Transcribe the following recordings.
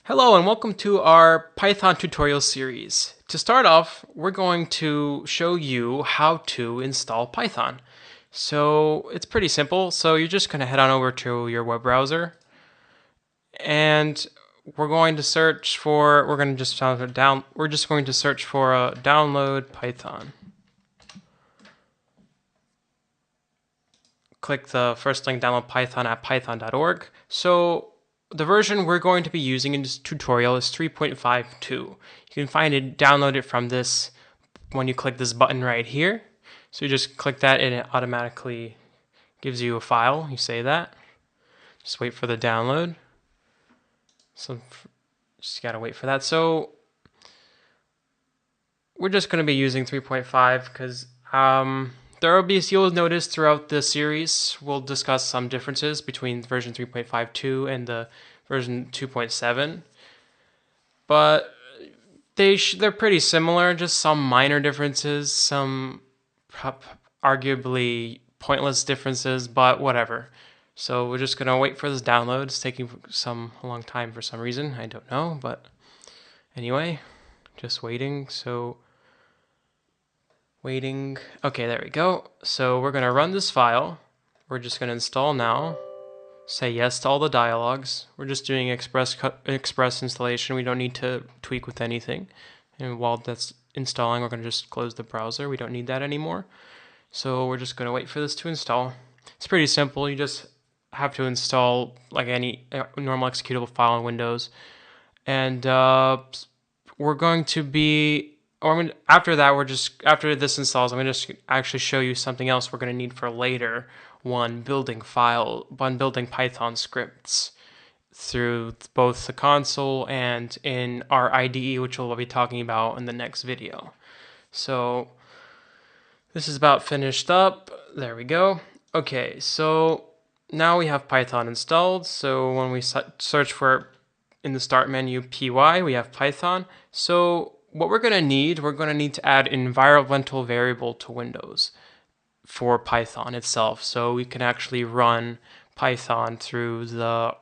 Hello and welcome to our Python tutorial series. To start off, we're going to show you how to install Python. So it's pretty simple. So you're just going to head on over to your web browser and we're going to search for, we're just going to search for download Python. Click the first link, download Python at python.org. So the version we're going to be using in this tutorial is 3.52. You can download it from this when you click this button right here. So you just click that and it automatically gives you a file. You save that. Just wait for the download. So just gotta wait for that. So we're just gonna be using 3.5 because you'll notice throughout the series, we'll discuss some differences between version 3.52 and the version 2.7. But they're pretty similar, just some minor differences, some arguably pointless differences, but whatever. So we're just gonna wait for this download. It's taking a long time for some reason. I don't know, but anyway, just waiting. So waiting. Okay, there we go. So we're gonna run this file. We're just gonna install now. Say yes to all the dialogues. We're just doing express installation. We don't need to tweak with anything. And while that's installing, we're gonna just close the browser. We don't need that anymore. So we're just gonna wait for this to install. It's pretty simple. You just have to install like any normal executable file in Windows. And we're going to be after this installs, I'm going to just actually show you something else we're going to need for later when building Python scripts through both the console and in our IDE, which we'll be talking about in the next video. So this is about finished up. There we go. Okay, so now we have Python installed. So when we search for in the start menu py, we have Python. So what we're going to need to add an environmental variable to Windows for Python itself. So we can actually run Python through the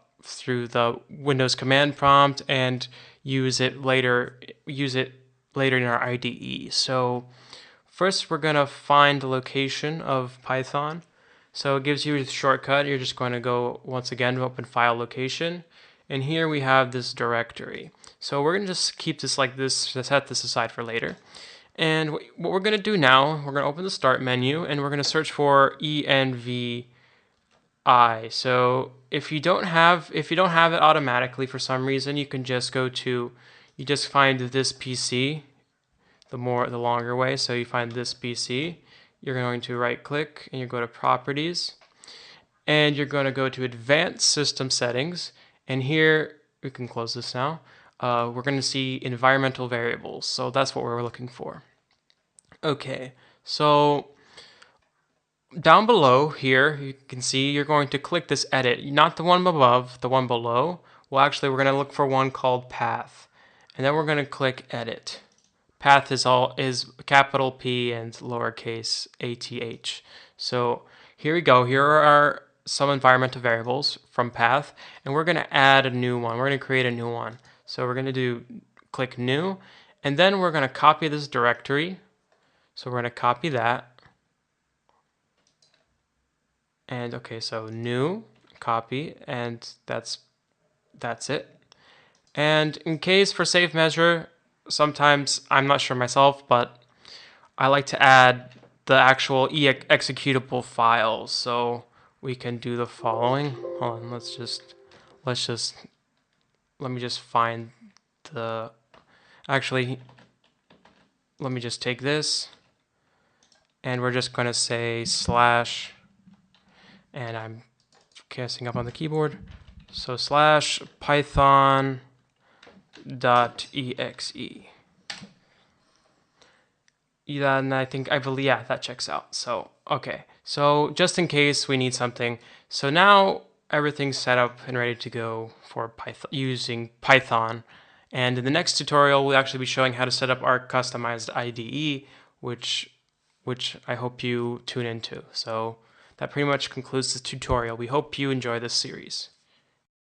Windows command prompt and use it later in our IDE. So first we're going to find the location of Python. So it gives you a shortcut. You're just going to go once again to open file location. And here we have this directory. So we're going to just keep this like this, set this aside for later. And what we're going to do now, we're going to open the start menu and we're going to search for envi. So if you don't have it automatically for some reason, you can just you just find this PC, the longer way. So you find this PC, you're going to right click and you go to properties and you're going to go to advanced system settings. And here, we can close this now, we're going to see environmental variables. So that's what we're looking for. Okay, so down below here, you can see you're going to click this edit, not the one above, the one below. Well, actually, we're going to look for one called path. And then we're going to click edit. Path is capital P and lowercase ATH. So here we go. Here are some environmental variables from path, and we're going to add a new one. We're going to create a new one. So we're going to click new, and then we're going to copy this directory. So we're going to copy that. And okay, so new, copy, and that's it. And in case for safe measure, sometimes I'm not sure myself, but I like to add the actual executable files. So we can do the following. Hold on, let me just find the, actually, let me just take this and we're just going to say slash, and I'm casting up on the keyboard. So slash python.exe. And I believe, yeah, that checks out. So, okay. So just in case we need something. So now everything's set up and ready to go for Python, using Python. And in the next tutorial, we'll actually be showing how to set up our customized IDE, which I hope you tune into. So that pretty much concludes the tutorial. We hope you enjoy this series.